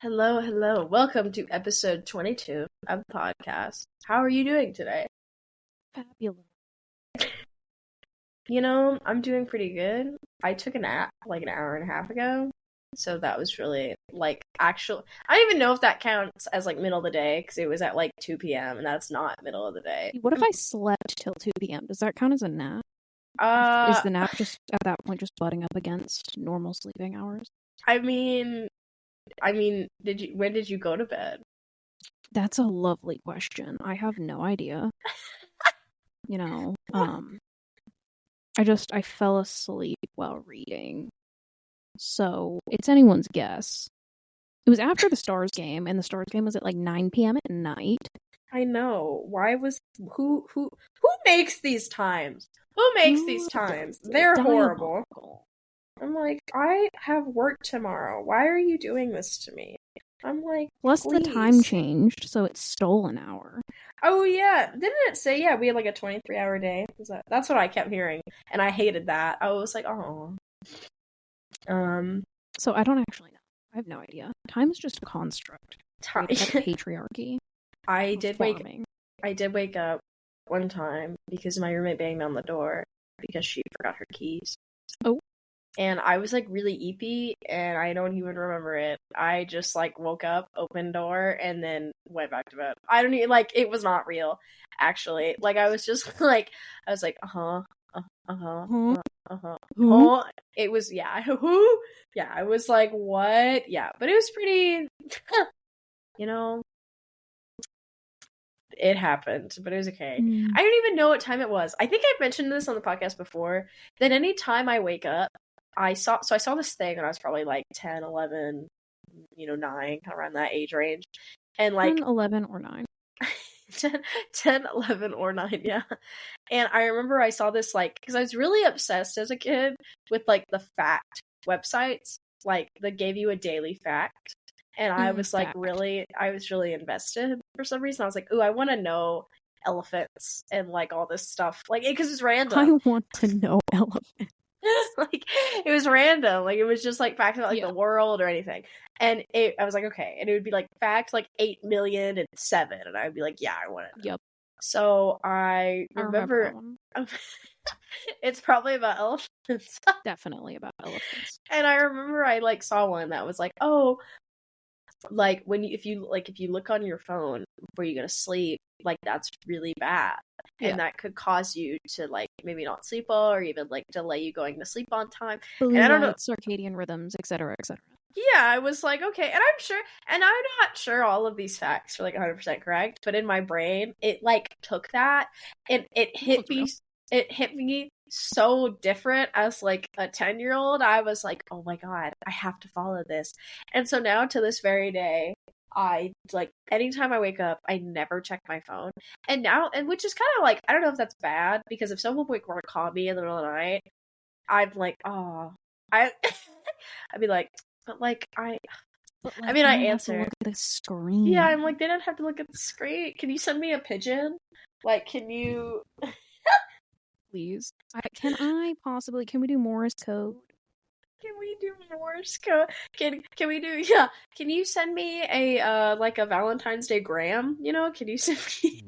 Hello, hello. Welcome to episode 22 of the podcast. How are you doing today? Fabulous. I'm doing pretty good. I took a nap like an hour and a half ago, so that was really actual. I don't even know if that counts as like middle of the day because it was at like 2 p.m. and that's not middle of the day. What if I slept till 2 p.m.? Does that count as a nap? Is the nap just at that point just butting up against normal sleeping hours? I mean, when did you go to bed? That's a lovely question. I have no idea. I fell asleep while reading. So it's anyone's guess. It was after the Stars game, and the Stars game was at like 9 p.m. at night. I know. Who makes these times? Who makes these times? They're horrible. I'm like, I have work tomorrow. Why are you doing this to me? I'm like, plus please. The time changed, so it stole an hour. Oh yeah, didn't it say we had like a 23-hour day? That's what I kept hearing, and I hated that. I was like, oh. So I don't actually know. I have no idea. Time is just a construct. Patriarchy. I did wake up one time because my roommate banged on the door because she forgot her keys. Oh. And I was like really eepy and I don't even remember it. I just like woke up, opened door, and then went back to bed. I don't even it was not real, actually. Like I was just like It was I was like, what? Yeah, but it was pretty it happened, but it was okay. I don't even know what time it was. I think I've mentioned this on the podcast before, that any time I wake up, I saw this thing when I was probably like 10, 11, 9, around that age range. And like 10, 11, or 9. 10, 11, or 9, yeah. And I remember I saw this because I was really obsessed as a kid with like the fact websites, like that gave you a daily fact. And I was really invested for some reason. I was like, ooh, I want to know elephants and like all this stuff, like because it's random. I want to know elephants. Like it was random, like it was just like facts about the world or anything, and I was like, okay, and it would be like fact like 8,000,007, and I would be like, yeah, I want it. Yep. So I remember it's probably about elephants. Definitely about elephants. And I remember I saw one that was like, oh, like if you look on your phone before you go to sleep, like that's really bad. And that could cause you to maybe not sleep well, or even delay you going to sleep on time. And I don't know, circadian rhythms, etc., etc. Yeah, I was like, okay, and I'm not sure all of these facts are 100% correct, but in my brain, it took that and it hit me so different as a 10-year-old. I was like, oh my god, I have to follow this. And so now to this very day, I anytime I wake up, I never check my phone. And which is kind of I don't know if that's bad, because if someone would want to call me in the middle of the night, I'm like, oh, I'd be like, I answer. Look at the screen. Yeah, I'm like, they don't have to look at the screen. Can you send me a pigeon? Can you please? Can we do Morse code? Can we do Morse code? Can we do Can you send me a a Valentine's Day gram? Can you send me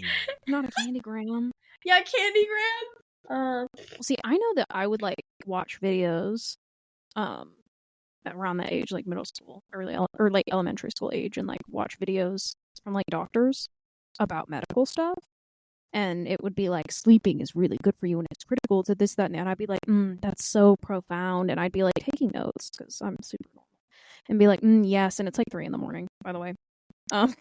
not a candygram? Yeah, candygram. See, I know that I would watch videos around that age, middle school, or elementary school age, and watch videos from doctors about medical stuff. And it would be sleeping is really good for you and it's critical to this, that, and that. And I'd be like, that's so profound. And I'd be taking notes because I'm super normal. And be like, yes. And it's 3 a.m, by the way. I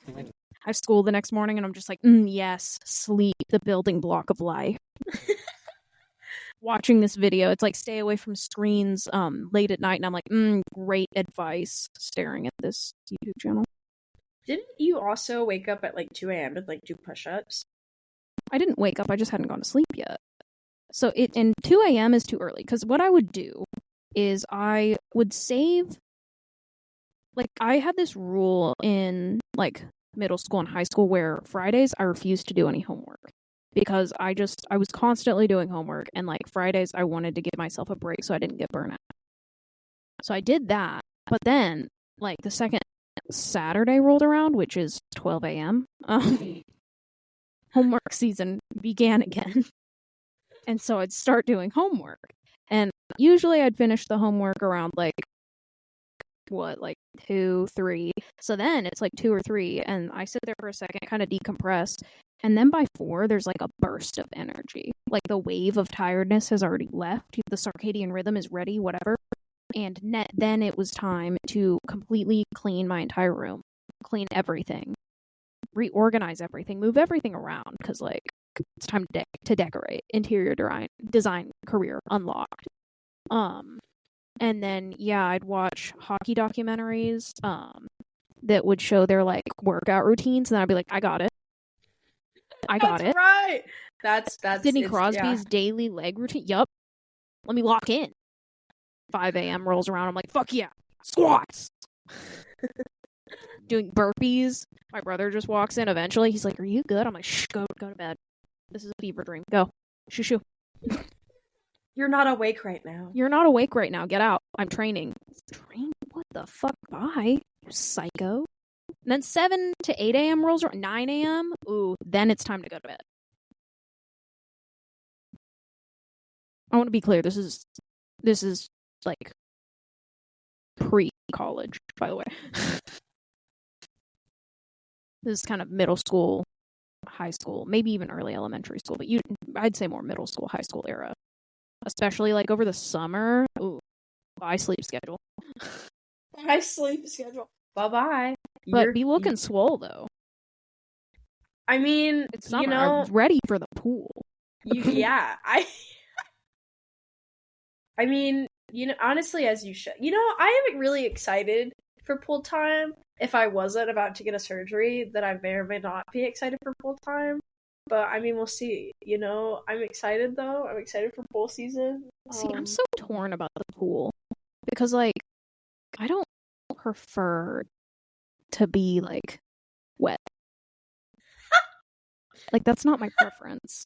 have school the next morning and I'm just like, yes, sleep, the building block of life. Watching this video, it's stay away from screens late at night. And I'm like, great advice, staring at this YouTube channel. Didn't you also wake up at 2 a.m. and do push-ups? I didn't wake up. I just hadn't gone to sleep yet. So 2 a.m. is too early. Because what I would do is I would save. I had this rule in middle school and high school where Fridays I refused to do any homework because I was constantly doing homework, and Fridays I wanted to give myself a break so I didn't get burnt out. So I did that. But then the second Saturday rolled around, which is 12 a.m., homework season began again. And so I'd start doing homework. And usually I'd finish the homework around like 2, 3. So then it's like 2 or 3, and I sit there for a second, kind of decompress. And then by 4, there's like a burst of energy. Like the wave of tiredness has already left. The circadian rhythm is ready, whatever. And then it was time to completely clean my entire room, clean everything, reorganize everything, move everything around, because like it's time to decorate. Interior design career unlocked. And then I'd watch hockey documentaries that would show their like workout routines, and then I'd be like, I got it. That's right. That's Sidney Crosby's daily leg routine. Yup. Let me lock in. 5 a.m. rolls around. I'm like, fuck yeah, squats. Doing burpees. My brother just walks in eventually. He's like, are you good? I'm like, shh, go to bed. This is a fever dream. Go. Shoo. You're not awake right now. You're not awake right now. Get out. I'm training. Train? What the fuck? Bye, you psycho. And then 7 to 8 a.m. rolls around. 9 a.m. Ooh, then it's time to go to bed. I want to be clear. This is like pre-college, by the way. This is kind of middle school, high school, maybe even early elementary school, but I'd say more middle school, high school era. Especially like over the summer. Ooh, bye sleep schedule. Bye sleep schedule. Bye. But be looking swole though. I mean, it's summer. I'm ready for the pool. I mean, honestly, as you should. I am really excited for pool time. If I wasn't about to get a surgery, that I may or may not be excited for pool time. But, I mean, we'll see. I'm excited, though. I'm excited for pool season. See, I'm so torn about the pool. Because, like, I don't prefer to be, like, wet. Like, that's not my preference.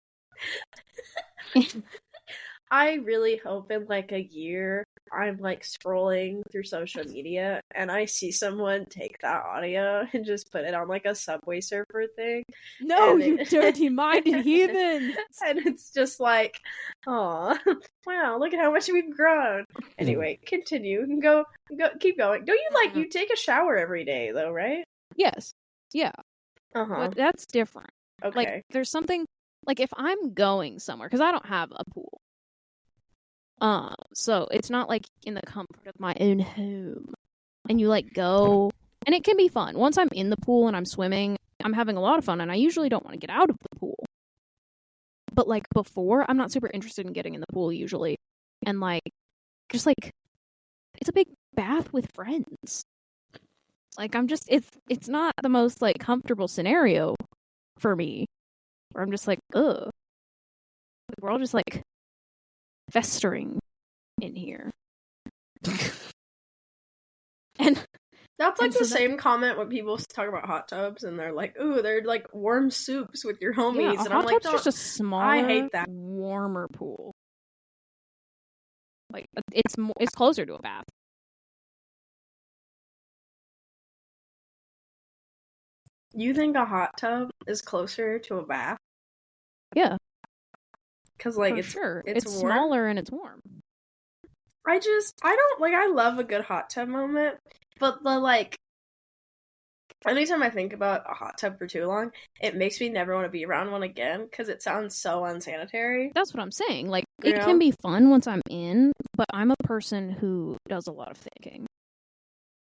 I really hope in, like, a year I'm, like, scrolling through social media and I see someone take that audio and just put it on, like, a Subway Surfer thing. No, you dirty-minded heathen! And it's just like, oh, wow, look at how much we've grown. Anyway, continue. Go, keep going. Don't you, you take a shower every day, though, right? Yes. Yeah. Uh-huh. But that's different. Okay. Like, there's something, like, if I'm going somewhere, because I don't have a pool. So it's not like in the comfort of my own home. And you like go, and it can be fun. Once I'm in the pool and I'm swimming, I'm having a lot of fun, and I usually don't want to get out of the pool. But like before, I'm not super interested in getting in the pool usually. And like, just like, it's a big bath with friends. Like it's not the most like comfortable scenario for me. Where I'm just like, ugh. We're all just like festering in here. And that's like the same comment when people talk about hot tubs and they're like, ooh, they're like warm soups with your homies. Yeah, and I'm like, just a smaller, I hate that. warmer pool. Like it's closer to a bath. You think a hot tub is closer to a bath? Yeah. Because, like, it's smaller and it's warm. I don't, like, I love a good hot tub moment, but anytime I think about a hot tub for too long, it makes me never want to be around one again, because it sounds so unsanitary. That's what I'm saying. Like, it can be fun once I'm in, but I'm a person who does a lot of thinking.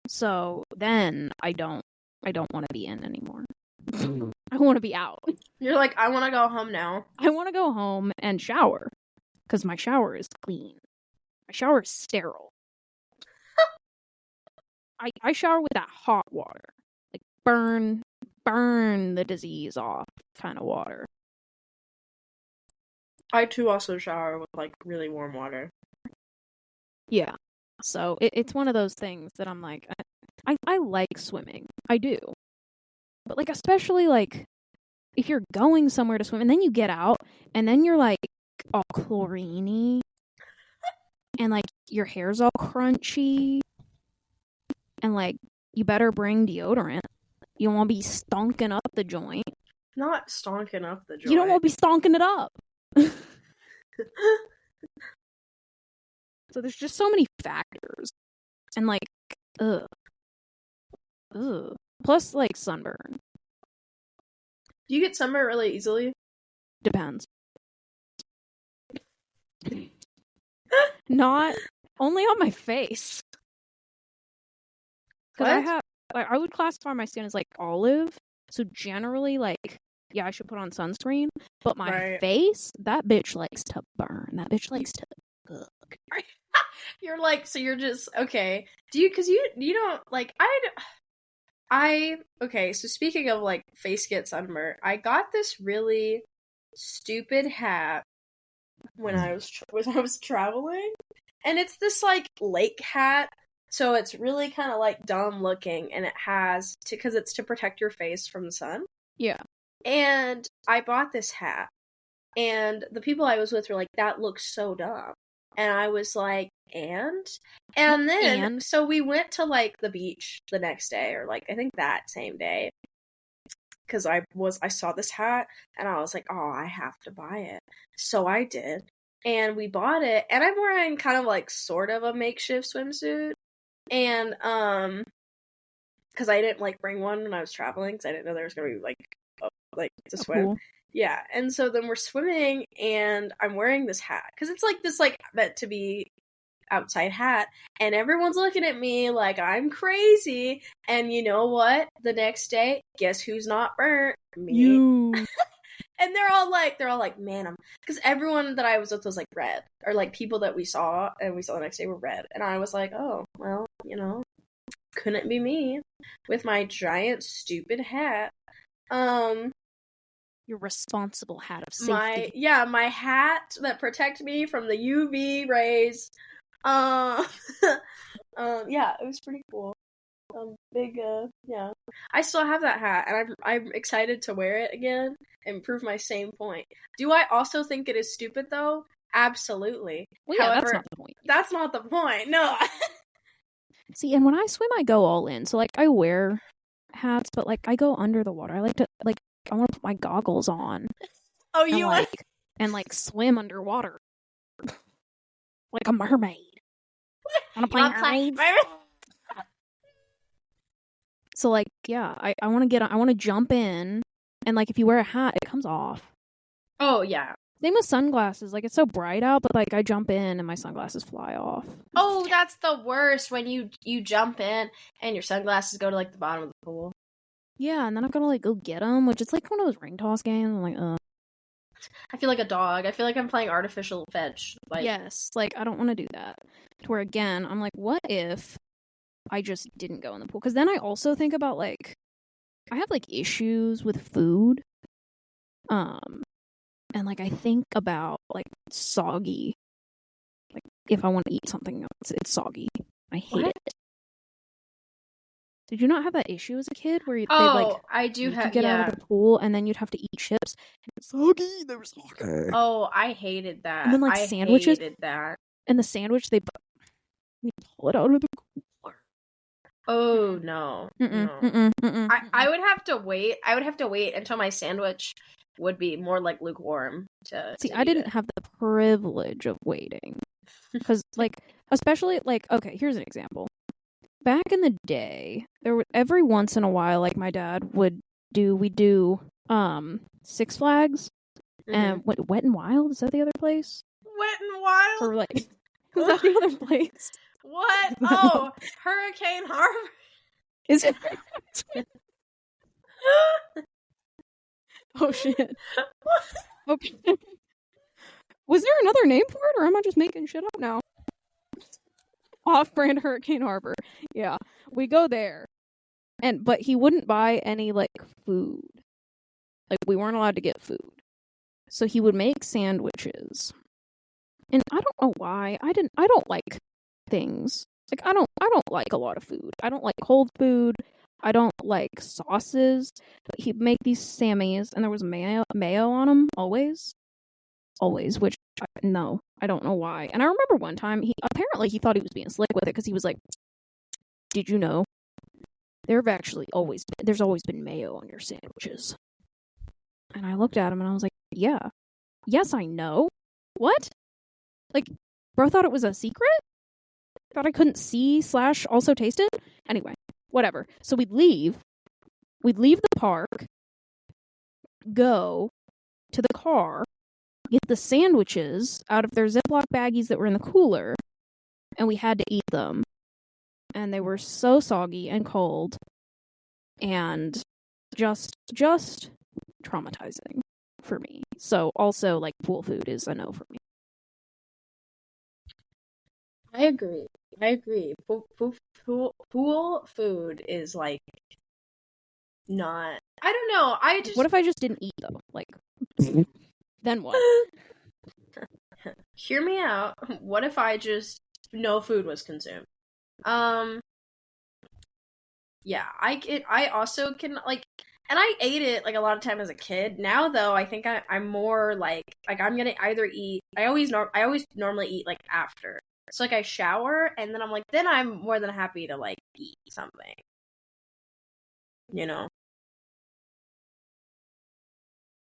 So, then I don't want to be in anymore. I want to be out. You're like, I want to go home now. I want to go home and shower. Because my shower is clean. My shower is sterile. I shower with that hot water. Like, burn the disease off kind of water. I, too, also shower with, like, really warm water. Yeah. So, it's one of those things that I'm like, I like swimming. I do. But, like, especially, like, if you're going somewhere to swim, and then you get out, and then you're, like, all chlorine-y, and, like, your hair's all crunchy, and, like, you better bring deodorant. You don't want to be stonking up the joint. Not stonking up the joint. You don't want to be stonking it up. So there's just so many factors. And like, ugh. Plus, like, sunburn. Do you get sunburn really easily? Depends. Not only on my face. Because I would classify my skin as like olive. So generally, like, yeah, I should put on sunscreen. But my face, that bitch likes to burn. That bitch likes to cook. You're like, so you're just, okay. Because you don't, like, okay, so speaking of, like, face get sunburn, I got this really stupid hat when I was traveling, and it's this, like, lake hat, so it's really kind of, like, dumb looking, and it has because it's to protect your face from the sun. Yeah. And I bought this hat, and the people I was with were like, that looks so dumb. And I was like, and then so we went to, like, the beach the next day, or, like, I think that same day, because I saw this hat and I was like, oh, I have to buy it. So I did, and we bought it, and I'm wearing kind of like sort of a makeshift swimsuit, and because I didn't like bring one when I was traveling, because I didn't know there was gonna be like to swim. Cool. Yeah, and so then we're swimming, and I'm wearing this hat, because it's, like, this, like, meant to be outside hat, and everyone's looking at me like I'm crazy, and you know what? The next day, guess who's not burnt? Me. You. And they're all like, man, because everyone that I was with was, like, red, or, like, people that we saw the next day were red, and I was like, oh, well, you know, couldn't be me with my giant, stupid hat. Your responsible hat of safety. My hat that protected me from the UV rays. Yeah, it was pretty cool. Yeah. I still have that hat, and I'm excited to wear it again and prove my same point. Do I also think it is stupid, though? Absolutely. Well, yeah, however, that's not the point. That's not the point, no. See, and when I swim, I go all in. So, like, I wear hats, but, like, I go under the water. I like to, like, I want to put my goggles on. Oh, you like and like swim underwater like a mermaid. Want to play mermaids? So, like, yeah, I want to jump in, and, like, if you wear a hat, it comes off. Oh yeah. Same with sunglasses. Like, it's so bright out, but, like, I jump in and my sunglasses fly off. Oh, that's the worst, when you jump in and your sunglasses go to, like, the bottom of the pool. Yeah, and then I've got to, like, go get them, which it's like one of those ring toss games. I'm like, I feel like a dog. I feel like I'm playing artificial fetch. Like, yes, like, I don't want to do that. To where, again, I'm like, what if I just didn't go in the pool? Because then I also think about, like, I have, like, issues with food. And, like, I think about, like, soggy. Like, if I want to eat something else, it's soggy. I hate it. Did you not have that issue as a kid where I do have get out of the pool and then you'd have to eat chips? And it's soggy. They were soggy. Oh, I hated that. And then, like, sandwiches. I hated that. And the sandwich, you pull it out of the cooler. Oh no. I would have to wait. I would have to wait until my sandwich would be more, like, lukewarm to I didn't have the privilege of waiting. Because, like, especially, like, okay, here's an example. Back in the day, every once in a while, like, my dad would do Six Flags, and Wet and Wild, is that the other place? Wet and Wild? Or, like, is that the other place? What? Oh, Hurricane Harbor? Is it? Oh, shit. Okay. Was there another name for it, or am I just making shit up now? Off-brand Hurricane Harbor. Yeah, we go there. But he wouldn't buy any, like, food. Like, we weren't allowed to get food. So he would make sandwiches. And I don't know why. I don't like things. Like, I don't like a lot of food. I don't like cold food. I don't like sauces. But he'd make these Sammys, and there was mayo on them, always. Always, which, no, I don't know why. And I remember one time, he thought he was being slick with it, because he was like, did you know there's always been mayo on your sandwiches. And I looked at him and I was like, yeah. Yes, I know. What? Like, bro thought it was a secret? Thought I couldn't see / also taste it? Anyway, whatever. So we'd leave the park, go to the car, get the sandwiches out of their Ziploc baggies that were in the cooler, and we had to eat them. And they were so soggy and cold and just traumatizing for me. So also, like, pool food is a no for me. I agree. Pool food is like not. I don't know. What if I just didn't eat though? Like, then what? Hear me out. What if I just no food was consumed? Yeah, I also can like, and I ate it like a lot of time as a kid. Now though, I think I'm more like I'm gonna either eat. I always normally eat like after. So like I shower and then then I'm more than happy to like eat something. You know?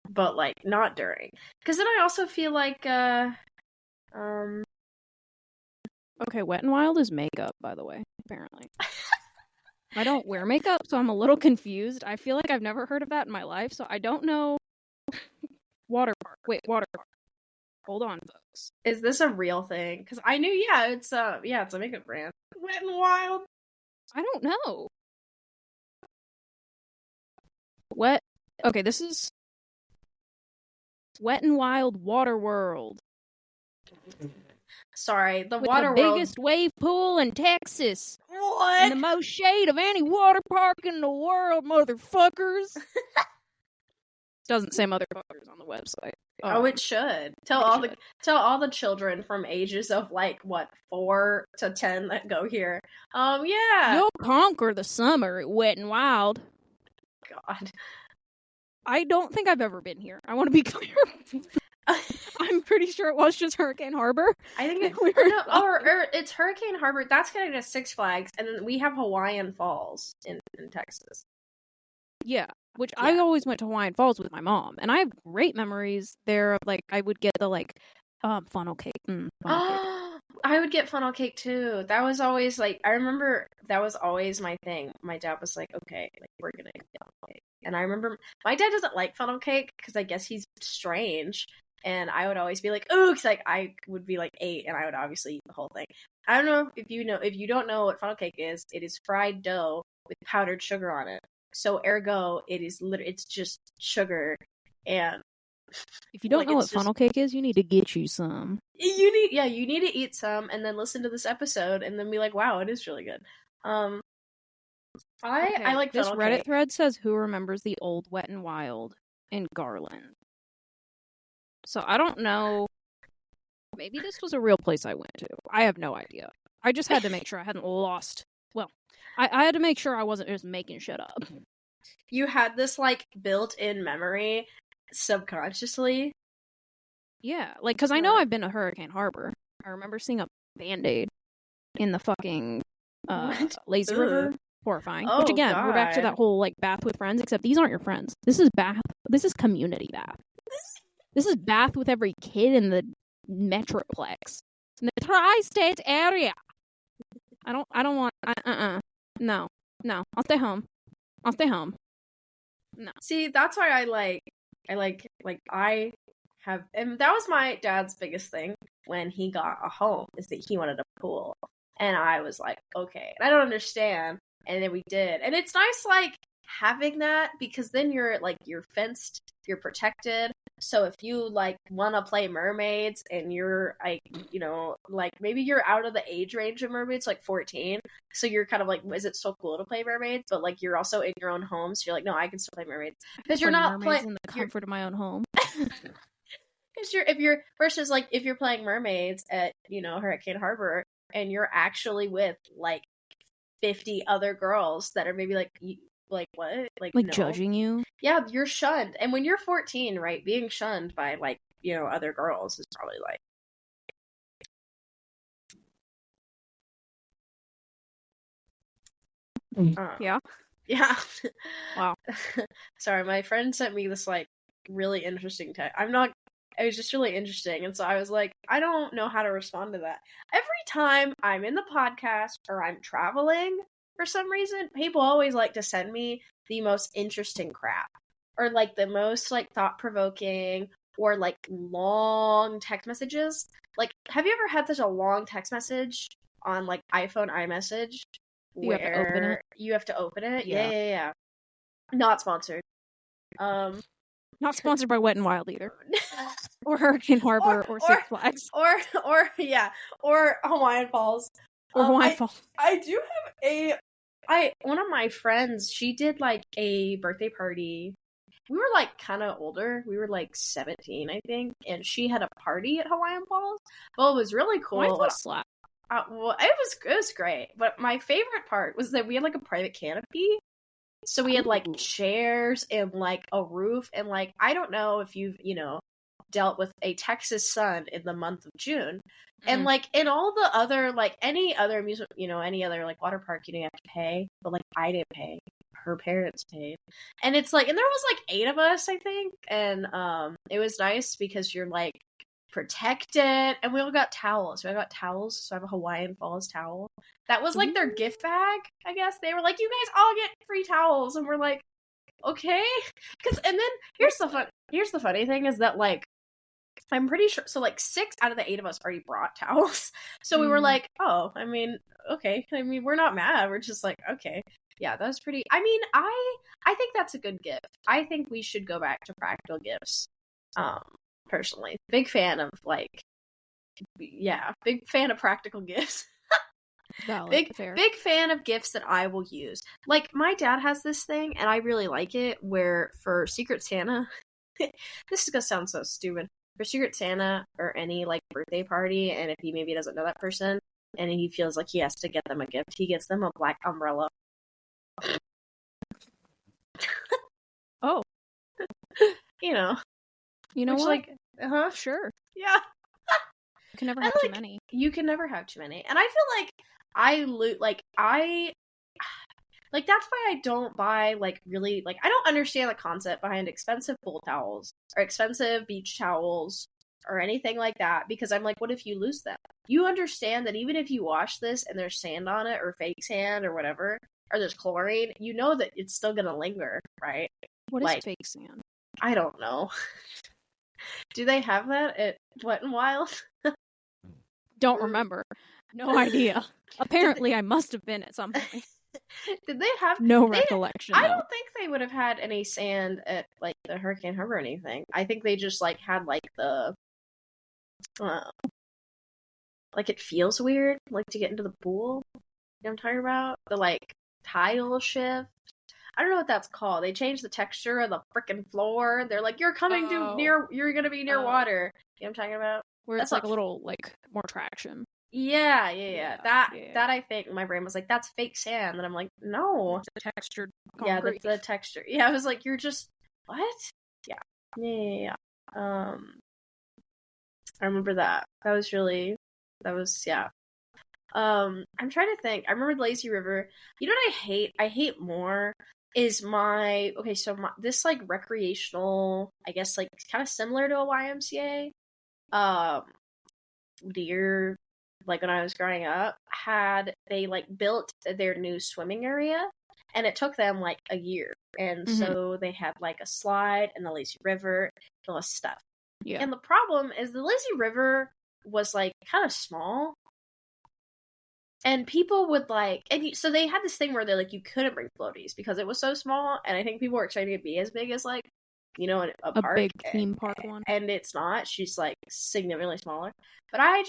But like not during. Cuz then I also feel like Okay, Wet n Wild is makeup, by the way, apparently. I don't wear makeup, so I'm a little confused. I feel like I've never heard of that in my life, so I don't know. Waterpark. Wait, Waterpark. Hold on, folks. Is this a real thing? Because I knew, it's a makeup brand. Wet n Wild. I don't know. Okay, this is Wet n Wild Water World. Sorry, the with Water the World. biggest wave pool in Texas. What? And the most shade of any water park in the world, motherfuckers. Doesn't say motherfuckers on the website. Oh, it should. Tell all the children from ages of 4 to 10 that go here. Yeah. You'll conquer the summer at Wet n Wild. God. I don't think I've ever been here. I want to be clear. I'm pretty sure it was just Hurricane Harbor. I think it's Hurricane Harbor. That's connected to Six Flags, and then we have Hawaiian Falls in Texas. Yeah, which I always went to Hawaiian Falls with my mom, and I have great memories there of I would get the funnel cake. Funnel cake. I would get funnel cake too. That was always I remember that was always my thing. My dad was like, okay, we're gonna get funnel cake. And I remember my dad doesn't like funnel cake because I guess he's strange. And I would always be like, ooh, because I would be 8 and I would obviously eat the whole thing. I don't know if you don't know what funnel cake is, it is fried dough with powdered sugar on it. So ergo, it's just sugar. And if you don't know what funnel cake is, you need to get you some. You need to eat some and then listen to this episode and then be like, wow, it is really good. I like this funnel Reddit cake. thread says who remembers the old Wet n Wild in Garland. So I don't know. Maybe this was a real place I went to. I have no idea. I just had to make sure I hadn't lost. Well, I had to make sure I wasn't just making shit up. You had this built-in memory subconsciously. Yeah, because I know I've been to Hurricane Harbor. I remember seeing a Band-Aid in the fucking lazy river. Horrifying. Oh, which again, God. We're back to that whole bath with friends, except these aren't your friends. This is bath. This is community bath. This is bath with every kid in the metroplex, in the tri-state area. I don't want. No. I'll stay home. No. See, that's why I have, and that was my dad's biggest thing when he got a home, is that he wanted a pool. And I was like, okay. And I don't understand. And then we did. And it's nice, having that, because then you're fenced, you're protected. So if you want to play mermaids and you're maybe you're out of the age range of mermaids, 14, so you're kind of is it so cool to play mermaids? But you're also in your own home, so you're like, no, I can still play mermaids because you're not playing in the comfort of my own home. Because if you're playing mermaids at Hurricane Harbor and you're actually with 50 other girls that are maybe what? No. Judging you? Yeah, you're shunned. And when you're 14, right, being shunned by other girls is probably yeah. Yeah. Wow. Sorry, my friend sent me this like really interesting text. It was just really interesting, and so I was like, I don't know how to respond to that. Every time I'm in the podcast or I'm traveling for some reason, people always like to send me the most interesting crap or like the most like thought-provoking or like long text messages. Like, have you ever had such a long text message on like iPhone iMessage You have to open it. where you have to open it? Yeah. Yeah. Not sponsored. Not sponsored by Wet and Wild either. Or Hurricane Harbor or Six Flags. Or Hawaiian Falls. Or Hawaiian Falls. I do have one of my friends, she did like a birthday party. We were like kind of older. We were like 17, I think, and she had a party at Hawaiian Falls. Well, it was really cool. Hawaiian Falls slap. Well, it was great. But my favorite part was that we had like a private canopy. So we had like chairs and like a roof, and like I don't know if you've, dealt with a Texas sun in the month of June. And like in all the other like any other amusement, any other like water park, you have to pay, but like I didn't pay. Her parents paid. And it's like, and there was like 8 of us, I think, and it was nice because you're like protected, and we all got towels. So I got towels, so I have a Hawaiian Falls towel. That was like their gift bag, I guess. They were like, you guys all get free towels, and we're like, okay. And then here's the funny thing is that like I'm pretty sure, so like 6 out of the 8 of us already brought towels. So we were like, oh, I mean, okay. I mean, we're not mad. We're just like, okay. Yeah, that was pretty. I mean, I think that's a good gift. I think we should go back to practical gifts. Personally, big fan of like, yeah, big fan of practical gifts. Valid, big fan of gifts that I will use. Like my dad has this thing, and I really like it. Where for Secret Santa, this is gonna sound so stupid. For Secret Santa or any like birthday party, and if he maybe doesn't know that person, and he feels like he has to get them a gift, he gets them a black umbrella. Oh. You know what? Like, sure. Yeah. You can never have too many. You can never have too many. And I feel like that's why I don't buy like really like I don't understand the concept behind expensive pool towels or expensive beach towels or anything like that, because I'm like, what if you lose them? You understand that even if you wash this and there's sand on it or fake sand or whatever, or there's chlorine, you know that it's still gonna linger, right? What is fake sand? I don't know. Do they have that at Wet and Wild? Don't remember. No idea. Apparently, I must have been at some point. Did they have recollection? I don't think they would have had any sand at like the Hurricane Harbor or anything. I think they just like had like the like it feels weird like to get into the pool. You know what I'm talking about? The like tile shift. I don't know what that's called. They changed the texture of the freaking floor. They're like, you're coming you're gonna be near water. You know what I'm talking about? Where it's like a little like more traction. Yeah. That I think my brain was like, that's fake sand, and I'm like, no, it's a textured concrete. Yeah, that's the texture. Yeah, I was like, you're just what? Yeah. I remember that. That was yeah. I'm trying to think. I remember the Lazy River. You know what I hate? I hate more is this like recreational, I guess like kind of similar to a YMCA. Deer, like when I was growing up, they like built their new swimming area, and it took them like a year, and so they had like a slide and the Lazy River, all this stuff. Yeah. And the problem is the Lazy River was like kind of small, and people would like, so they had this thing where they're like, you couldn't bring floaties because it was so small, and I think people were expecting it to be as big as like, a park, big theme park one, and it's not. She's like significantly smaller. But I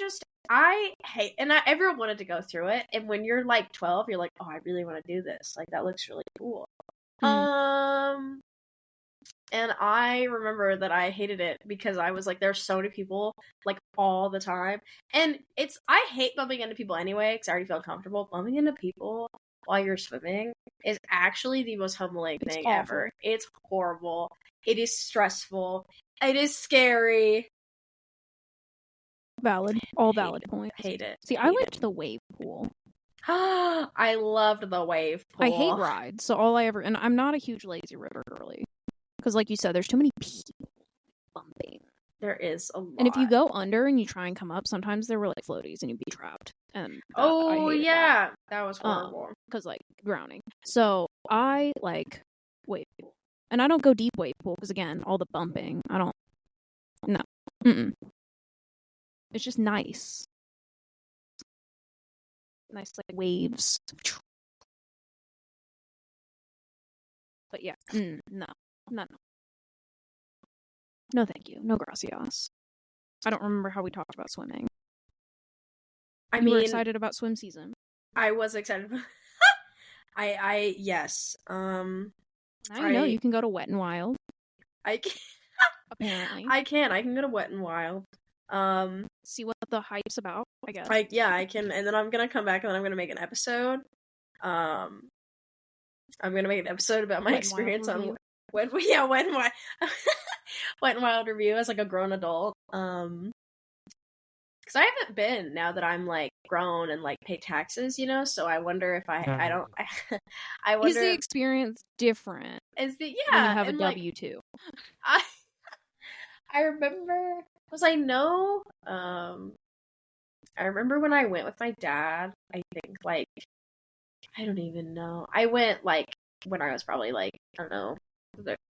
hate, and everyone wanted to go through it. And when you're like 12, you're like, oh, I really want to do this. Like that looks really cool. And I remember that I hated it because I was like, there's so many people like all the time. And I hate bumping into people anyway because I already feel comfortable. Bumping into people while you're swimming is actually the most humbling thing ever. It's horrible. It is stressful. It is scary. Valid. All valid points. Hate it. See, I liked the wave pool. I loved the wave I hate pool. rides, so and I'm not a huge lazy river girly. Because like you said, there's too many people bumping. There is a lot. And if you go under and you try and come up, sometimes there were like floaties and you'd be trapped. And I hated yeah, that was horrible. Because like drowning. So I like wave pool, and I don't go deep wave pool because again, all the bumping. I don't. No. Mm-mm. It's just nice. Nice like waves. But yeah, no. No, thank you. No gracias. I don't remember how we talked about swimming. You were excited about swim season. I was excited. Yes. Now you know you can go to Wet and Wild. I can. Apparently. I can go to Wet and Wild. See what the hype's about, I guess. I can, and then I'm gonna come back and then I'm gonna make an episode. I'm gonna make an episode about my experience on Wet and Wild. Wet and Wild review as like a grown adult. Because I haven't been now that I'm like grown and like pay taxes, you know. So I wonder if I don't. I wonder. Is the experience different? When you have a W-2? I remember because I know. I remember when I went with my dad. I think like I don't even know. I went like when I was probably like I don't know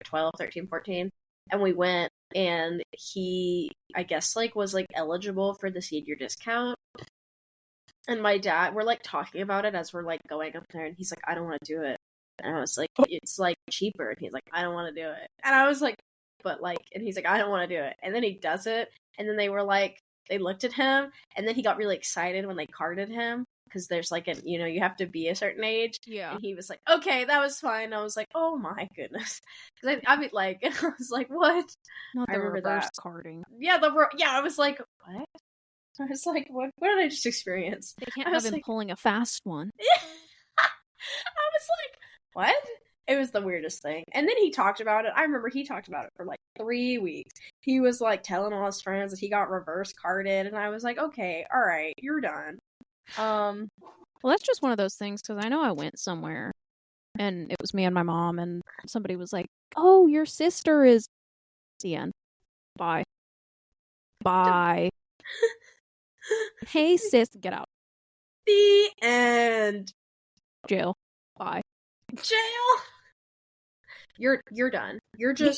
12, 13, 14, and we went. And he, I guess, like, was, like, eligible for the senior discount. And my dad, we're, like, talking about it as we're, like, going up there. And he's like, I don't want to do it. And I was like, it's, like, cheaper. And he's like, I don't want to do it. And I was like, but, like, and he's like, I don't want to do it. And then he does it. And then they were, like, they looked at him. And then he got really excited when they carded him. Because there's, like, you have to be a certain age. Yeah. And he was like, okay, that was fine. I was like, oh my goodness. Because I mean, like, I was like, what? Not the reverse carding. Yeah, I was like, what? I was like, what did I just experience? They can't have him pulling a fast one. I was like, what? It was the weirdest thing. And then he talked about it. I remember he talked about it for like 3 weeks. He was like telling all his friends that he got reverse carded. And I was like, okay, all right, you're done. Well, that's just one of those things because I know I went somewhere and it was me and my mom and somebody was like, oh, your sister is the end. Bye. Hey sis, get out. The end. Jail. Bye. Jail. You're done. You're done.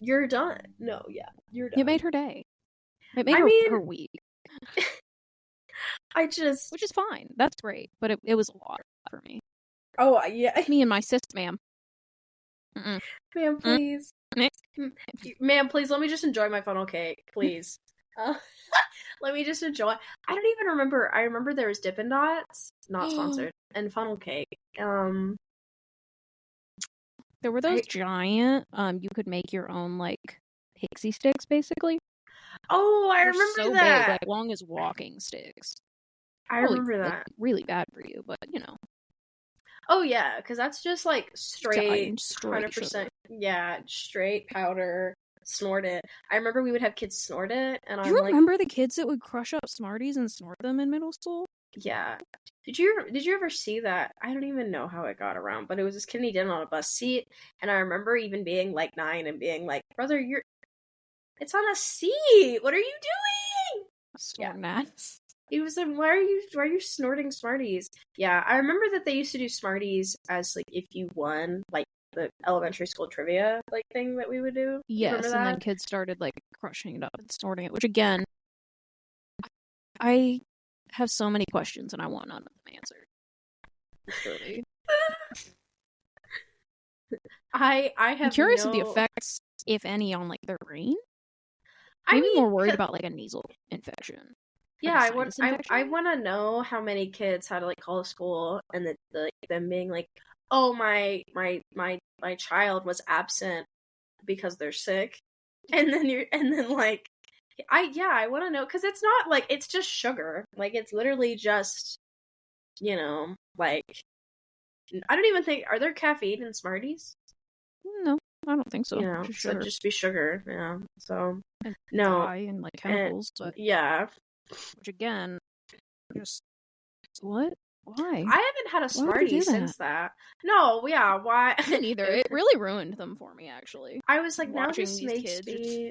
You're done. No, yeah, you're done. It made her day. It made her week. Which is fine. That's great. But it was a lot for me. Oh, yeah. Me and my sis, ma'am. Mm-mm. Ma'am, please. Ma'am, please, let me just enjoy my funnel cake. Please. Let me just enjoy. I don't even remember. I remember there was Dippin' Dots. Not sponsored. And funnel cake. There were those giant, you could make your own, like, pixie sticks, basically. Oh, I remember that. Big, like, long as walking sticks. I remember that. Like, really bad for you, but you know. Oh yeah, because that's just like straight 100%. Sugar. Yeah, straight powder. Snort it. I remember we would have kids snort it, and I'm like, remember the kids that would crush up Smarties and snort them in middle school? Yeah. Did you ever see that? I don't even know how it got around, but it was this kid and he did it on a bus seat, and I remember even being like 9 and being like, brother, it's on a seat. What are you doing? Snorting ass. He was like, why are you snorting Smarties? Yeah, I remember that they used to do Smarties as like if you won like the elementary school trivia like thing that we would do. Yes, and then kids started like crushing it up and snorting it, which again, I have so many questions and I want none of them answered. Really. I'm curious of the effects, if any, on like their brain. I'm more worried about like a nasal infection. Yeah, I want to know how many kids had to like call school and them being like, "Oh, my child was absent because they're sick," I want to know because it's not like it's just sugar, like it's literally just, like I don't even think are there caffeine in Smarties? No, I don't think so. So just be sugar, yeah. So and no, and like chemicals, but yeah. Which again, just what? I Why? haven't had a Why would you Smartie do since that. No, yeah, why? Me neither. It really ruined them for me, actually. I was like, now Watching this these makes kids me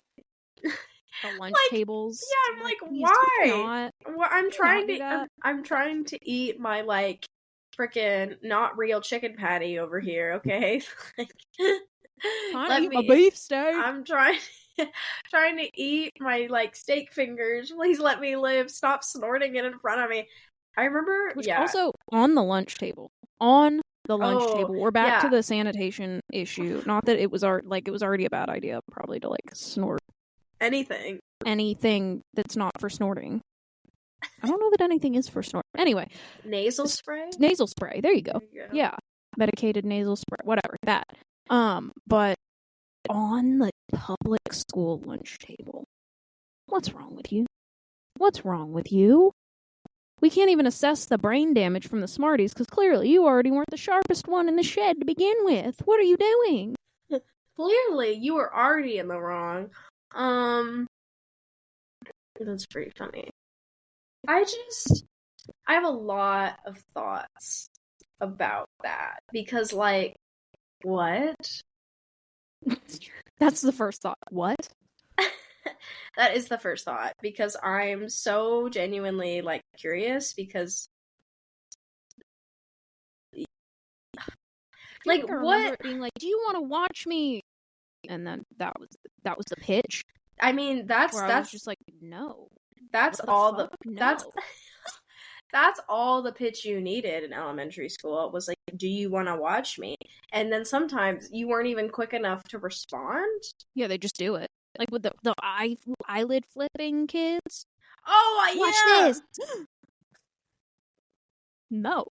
the lunch like, tables. yeah, I'm like, please, why? can you not? Well, I'm Can you not trying do to, that? I'm trying to eat my like freaking not real chicken patty over here. Okay, like, Trying to let eat my me. beefsteak. I'm trying to eat my like steak fingers. Please let me live. Stop snorting it in front of me. I remember, Which yeah. also on the lunch table. On the lunch Oh, table. We're back yeah. to the sanitation issue. Not that it was it was already a bad idea probably to like snort Anything that's not for snorting. I don't know that anything is for snorting. Anyway, nasal spray. Nasal spray. There you go. There you go. Yeah, medicated nasal spray. Whatever that. But on the public school lunch table. What's wrong with you? What's wrong with you? We can't even assess the brain damage from the Smarties because clearly you already weren't the sharpest one in the shed to begin with. What are you doing? Clearly, you were already in the wrong. That's pretty funny. I have a lot of thoughts about that because, like, what? That's the first thought. What? That is the first thought because I'm so genuinely like curious because like I what remember it being like, do you want to watch me? And then that was the pitch. I mean that's I was just like, no. That's all the no. That's all the pitch you needed in elementary school. It was like, do you want to watch me? And then sometimes you weren't even quick enough to respond. Yeah, they just do it. Like with the eyelid flipping kids. Oh, watch yeah. this. No.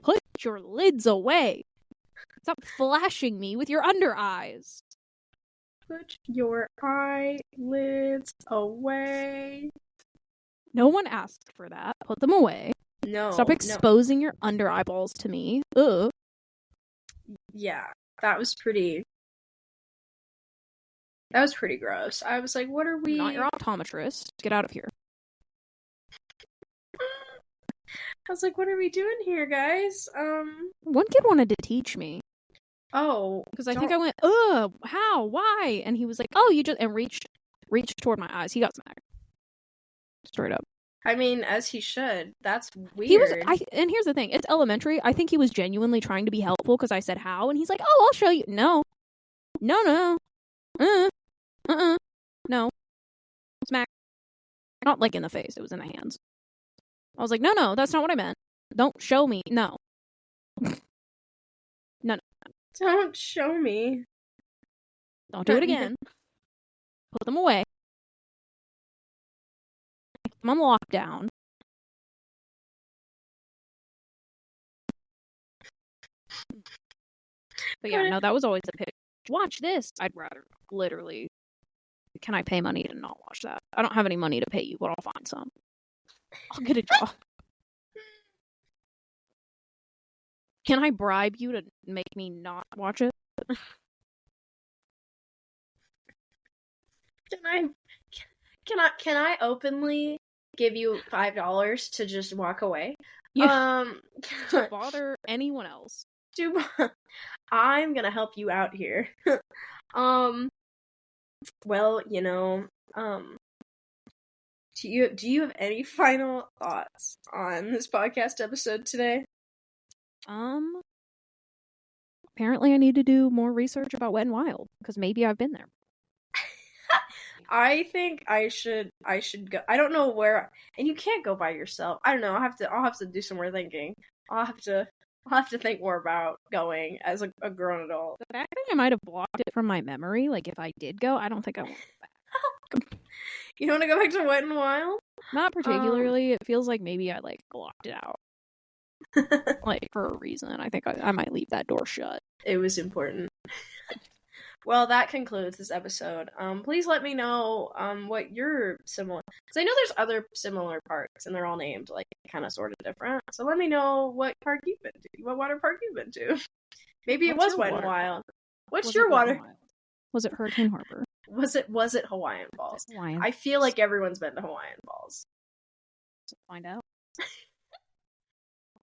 Put your lids away. Stop flashing me with your under eyes. Put your eyelids away. No one asked for that. Put them away. No. Stop exposing your under eyeballs to me. Ugh. Yeah, that was pretty gross. I was like, what are we... I'm not your optometrist. Get out of here. I was like, what are we doing here, guys? One kid wanted to teach me. Oh. Because I think I went, ugh, how? Why? And he was like, oh, you just... And reached toward my eyes. He got smacked. Straight up. I mean, as he should. That's weird. He was, and here's the thing. It's elementary. I think he was genuinely trying to be helpful because I said how. And he's like, oh, I'll show you. No. No. No. Smack. Not like in the face. It was in the hands. I was like, no, that's not what I meant. Don't show me. No. No. Don't show me. Don't do it again. Put them away. Put them on lockdown. But yeah, no, that was always a pitch. Watch this. I'd rather literally... Can I pay money to not watch that? I don't have any money to pay you, but I'll find some. I'll get a job. Can I bribe you to make me not watch it? Can I openly give you $5 to just walk away? Yeah. To bother anyone else. I'm gonna help you out here. Well, you know, do you have any final thoughts on this podcast episode today? Apparently I need to do more research about Wet n Wild because maybe I've been there. I think I should go. I don't know where, and you can't go by yourself. I don't know. I'll have to do some more thinking. I'll have to think more about going as a grown adult. The fact that I might have blocked it from my memory, like if I did go, I don't think I want to go back. You want to go back to Wet n Wild? Not particularly. It feels like maybe I like blocked it out. Like for a reason. I think I might leave that door shut. It was important. Well, that concludes this episode. Please let me know what your similar... Because I know there's other similar parks, and they're all named, like, kind of sort of different. So let me know what park you've been to. What water park you've been to. Maybe it was Wet n Wild. What's your water... Was it Hurricane Harbor? Was it Hawaiian Falls? Hawaiian. I feel like everyone's been to Hawaiian Falls. Find out.